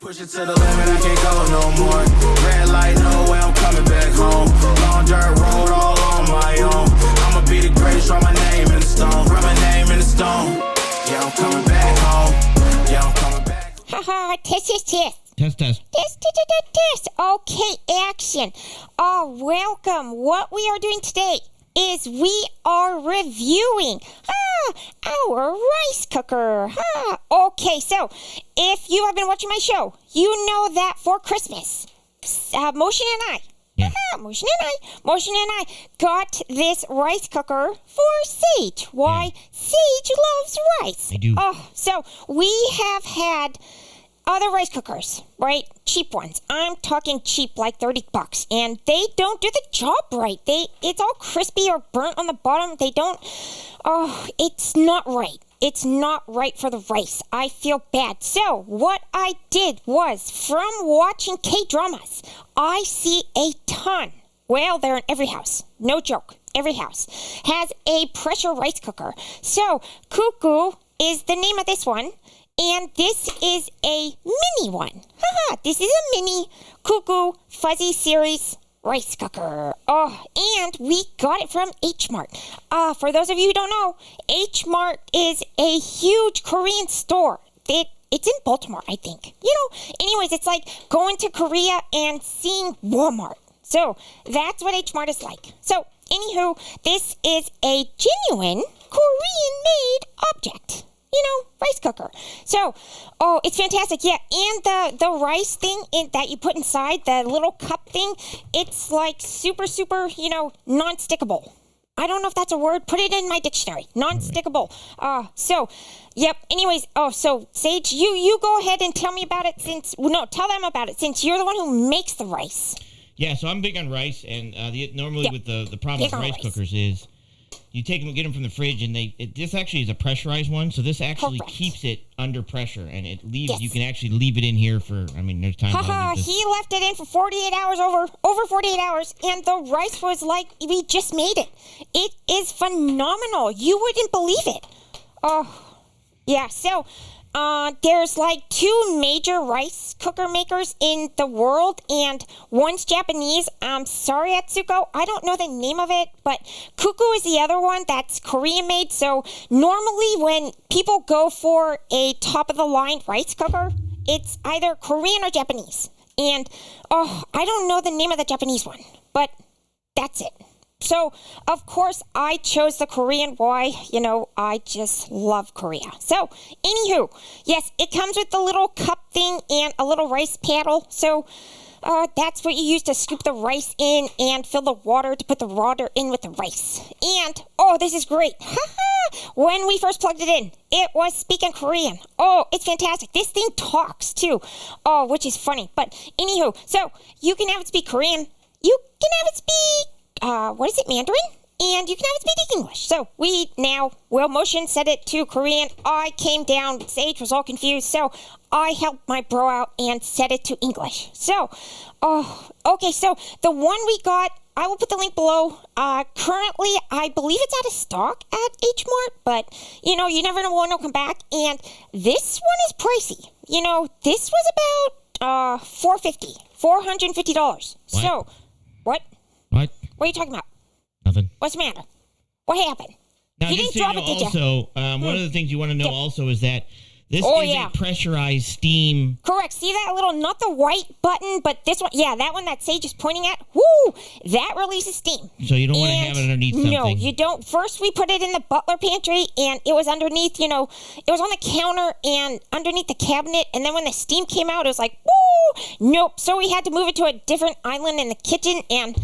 Push it to the limit, I can't go no more. Red light, no way, I'm coming back home. Long dirt road, all on my own. I'ma be the greatest, write my name in the stone. Write my name in the stone. Yeah, I'm coming back home. Yeah, I'm coming back. Haha, test. Test. Test. Okay, action. Welcome. What we are doing today is we are reviewing our rice cooker. Okay, so if you have been watching my show, you know that for Christmas, Motion and I got this rice cooker for Sage. Why? Yeah. Sage loves rice. I do. So we have had other rice cookers, right? Cheap ones. I'm talking cheap, like $30, and they don't do the job right. It's all crispy or burnt on the bottom. It's not right. It's not right for the rice. I feel bad. So what I did was, from watching K-dramas, I see a ton. Well, they're in every house. No joke. Every house has a pressure rice cooker. So Cuckoo is the name of this one. And this is a mini one. This is a mini Cuckoo Fuzzy Series rice cooker. And we got it from H Mart. For those of you who don't know, H Mart is a huge Korean store. It's in Baltimore, I think. Anyways, it's like going to Korea and seeing Walmart. So that's what H Mart is like. So, anywho, this is a genuine Korean-made object. Rice cooker. So, it's fantastic. Yeah, and the rice thing that you put inside, the little cup thing, it's like super, non-stickable. I don't know if that's a word. Put it in my dictionary. Non-stickable. Yep. Anyways, so Sage, you go ahead and tell me about it tell them about it since you're the one who makes the rice. Yeah, so I'm big on rice, and normally with the problem with rice cookers is you take them, get them from the fridge, and this actually is a pressurized one, so this actually keeps it under pressure, and it leaves. Yes. You can actually leave it in here for. There's times. He left it in for 48 hours, over 48 hours, and the rice was like we just made it. It is phenomenal. You wouldn't believe it. Yeah. So, there's like two major rice cooker makers in the world, and one's Japanese. I'm sorry, Atsuko, I don't know the name of it, but Cuckoo is the other one that's Korean made. So normally when people go for a top-of-the-line rice cooker, it's either Korean or Japanese. And, I don't know the name of the Japanese one, but that's it. So, of course, I chose the Korean. Why? I just love Korea. So, anywho, yes, it comes with the little cup thing and a little rice paddle. So, that's what you use to scoop the rice in and fill the water to put the water in with the rice. And, this is great. When we first plugged it in, it was speaking Korean. It's fantastic. This thing talks, too. Which is funny. But, anywho, so you can have it speak Korean. You can have it speak Mandarin? And you can have it speak English. So Motion set it to Korean. I came down, Sage was all confused, so I helped my bro out and set it to English. So, okay, so the one we got, I will put the link below. Currently, I believe it's out of stock at H Mart, but, you never know when it'll come back. And this one is pricey. This was about $450. What? So, what? What? What are you talking about? Nothing. What's the matter? What happened? Now, you didn't drop it, did you? Also, one of the things you want to know also is that this is a pressurized steam. Correct. See that little, not the white button, but this one. Yeah, that one that Sage is pointing at. Woo! That releases steam. So you don't want to have it underneath something. No, you don't. First, we put it in the butler pantry, and it was underneath, it was on the counter and underneath the cabinet. And then when the steam came out, it was like, woo! Nope. So we had to move it to a different island in the kitchen, and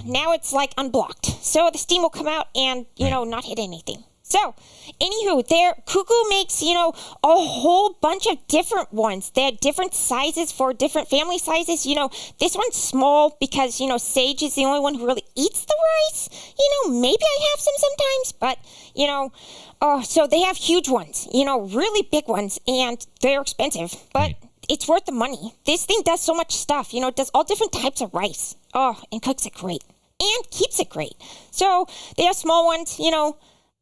now it's like unblocked. So the steam will come out and, not hit anything. So, anywho, Cuckoo makes, a whole bunch of different ones. They have different sizes for different family sizes. This one's small because, Sage is the only one who really eats the rice. Maybe I have some sometimes, but, so they have huge ones, really big ones, and they're expensive, but it's worth the money. This thing does so much stuff, it does all different types of rice. And cooks it great. And keeps it great. So, they have small ones,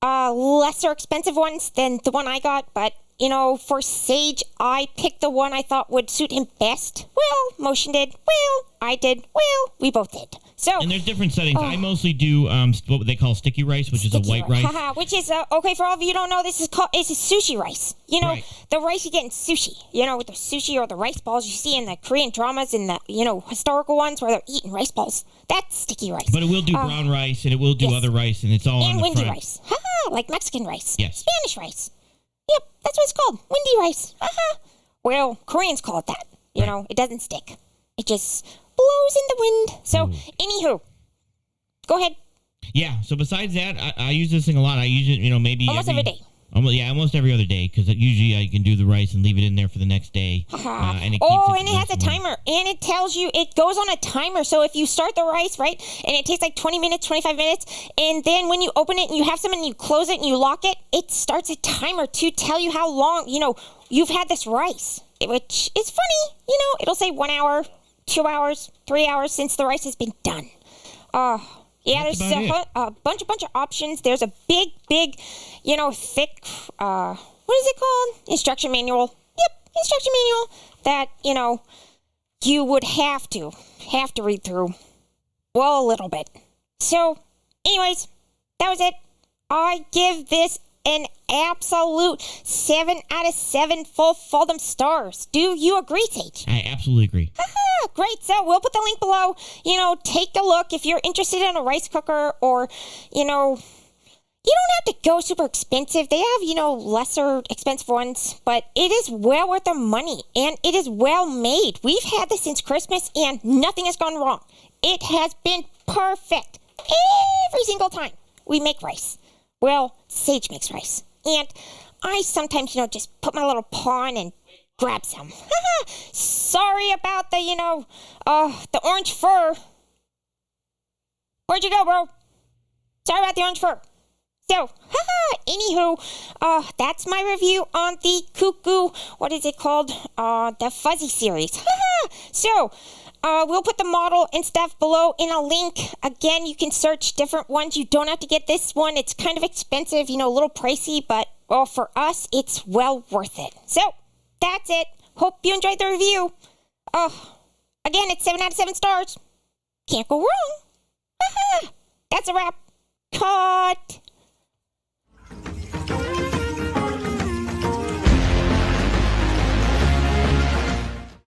lesser expensive ones than the one I got, but for Sage, I picked the one I thought would suit him best. Well, Motion did. Well, I did. Well, we both did. So, and there's different settings. I mostly do what they call sticky rice, which is a white rice. Which is, okay, for all of you who don't know, this is sushi rice. Right. The rice you get in sushi. With the sushi or the rice balls you see in the Korean dramas and the, historical ones where they're eating rice balls. That's sticky rice. But it will do brown rice, and it will do other rice, and it's all on the windy front. rice. Like Mexican rice. Yes. Spanish rice. Yep, that's what it's called. Windy rice. Well, Koreans call it that. It doesn't stick. It just blows in the wind. So, anywho, go ahead. Yeah, so besides that, I use this thing a lot. I use it, maybe almost every day. Almost every other day, because usually I can do the rice and leave it in there for the next day. And it keeps it has a timer, and it tells you, it goes on a timer. So if you start the rice, right, and it takes like 20 minutes, 25 minutes, and then when you open it and you have some and you close it and you lock it, it starts a timer to tell you how long, you've had this rice, which is funny. It'll say 1 hour, 2 hours, 3 hours since the rice has been done. Yeah, That's there's a bunch of options. There's a big, thick, what is it called? Instruction manual. Yep, instruction manual that, you would have to read through. Well, a little bit. So, anyways, that was it. I give this an absolute 7 out of 7 full Falldom stars. Do you agree, Sage? I absolutely agree. Great. So we'll put the link below. Take a look if you're interested in a rice cooker, or, you don't have to go super expensive. They have, lesser expensive ones, but it is well worth their money, and it is well made. We've had this since Christmas, and nothing has gone wrong. It has been perfect every single time we make rice. Well, Sage makes rice, and I sometimes, just put my little paw in and grab some. Sorry about the orange fur. Where'd you go, bro? Sorry about the orange fur. So, anywho, that's my review on the Cuckoo, what is it called? The Fuzzy series. So, we'll put the model and stuff below in a link. Again, you can search different ones. You don't have to get this one. It's kind of expensive, a little pricey, but, well, for us, it's well worth it. So, that's it. Hope you enjoyed the review. Again, it's 7 out of 7 stars. Can't go wrong. That's a wrap. Cut.